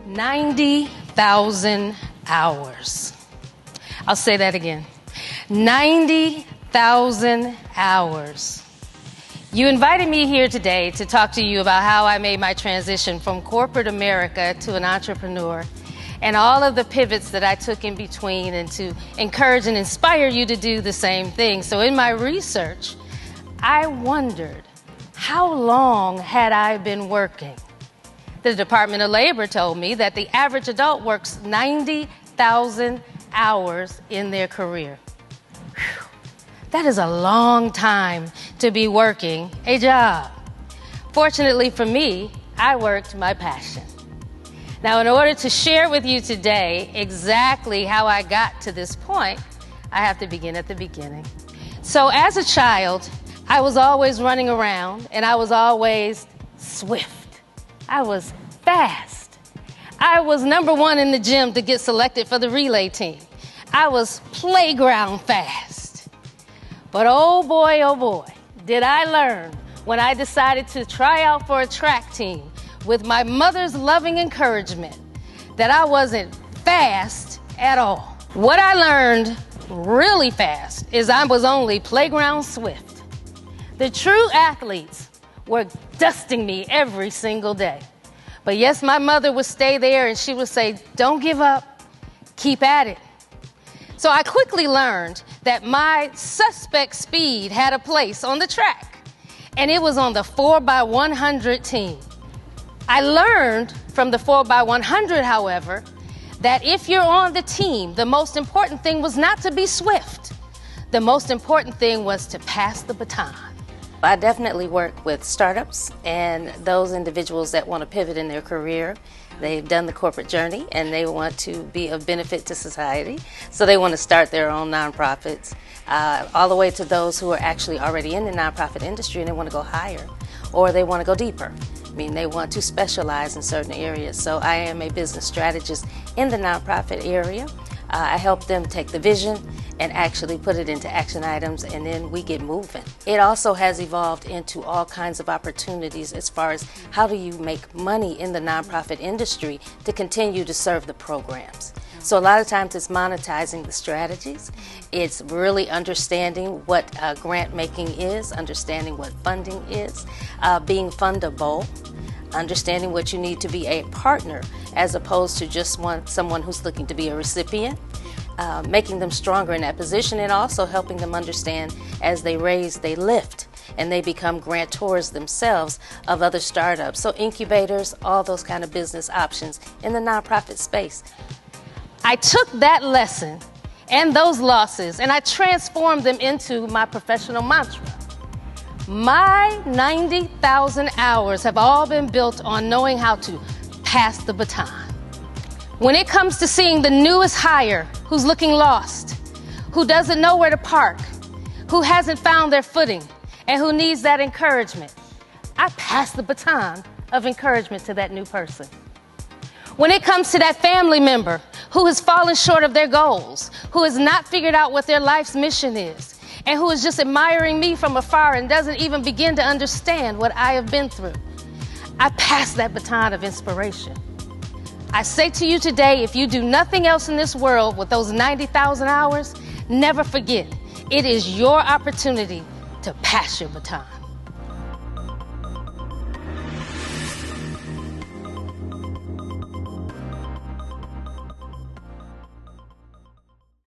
90,000 hours. I'll say that again. 90,000 hours. You invited me here today to talk to you about how I made my transition from corporate America to an entrepreneur and all of the pivots that I took in between, and to encourage and inspire you to do the same thing. So in my research, I wondered, how long had I been working? The Department of Labor told me that the average adult works 90,000 hours in their career. Whew. That is a long time to be working a job. Fortunately for me, I worked my passion. Now, in order to share with you today exactly how I got to this point, I have to begin at the beginning. So as a child, I was always running around, and I was always swift. I was fast. I was #1 in the gym to get selected for the relay team. I was playground fast. But oh boy, did I learn when I decided to try out for a track team with my mother's loving encouragement that I wasn't fast at all. What I learned really fast is I was only playground swift. The true athletes were dusting me every single day. But yes, my mother would stay there and she would say, "Don't give up, keep at it." So I quickly learned that my suspect speed had a place on the track, and it was on the 4x100 team. I learned from the 4x100, however, that if you're on the team, the most important thing was not to be swift. The most important thing was to pass the baton. I definitely work with startups and those individuals that want to pivot in their career. They've done the corporate journey and they want to be of benefit to society, so they want to start their own nonprofits, all the way to those who are actually already in the nonprofit industry and they want to go higher, or they want to go deeper. I mean, they want to specialize in certain areas. So I am a business strategist in the nonprofit area. I help them take the vision and actually put it into action items, and then we get moving. It also has evolved into all kinds of opportunities as far as how do you make money in the nonprofit industry to continue to serve the programs. So a lot of times it's monetizing the strategies. It's really understanding what grant making is, understanding what funding is, being fundable, understanding what you need to be a partner as opposed to just someone who's looking to be a recipient, making them stronger in that position, and also helping them understand as they raise, they lift, and they become grantors themselves of other startups. So incubators, all those kind of business options in the nonprofit space. I took that lesson and those losses and I transformed them into my professional mantra. My 90,000 hours have all been built on knowing how to pass the baton. When it comes to seeing the newest hire who's looking lost, who doesn't know where to park, who hasn't found their footing, and who needs that encouragement, I pass the baton of encouragement to that new person. When it comes to that family member who has fallen short of their goals, who has not figured out what their life's mission is, and who is just admiring me from afar and doesn't even begin to understand what I have been through, I pass that baton of inspiration. I say to you today, if you do nothing else in this world with those 90,000 hours, never forget, it is your opportunity to pass your baton.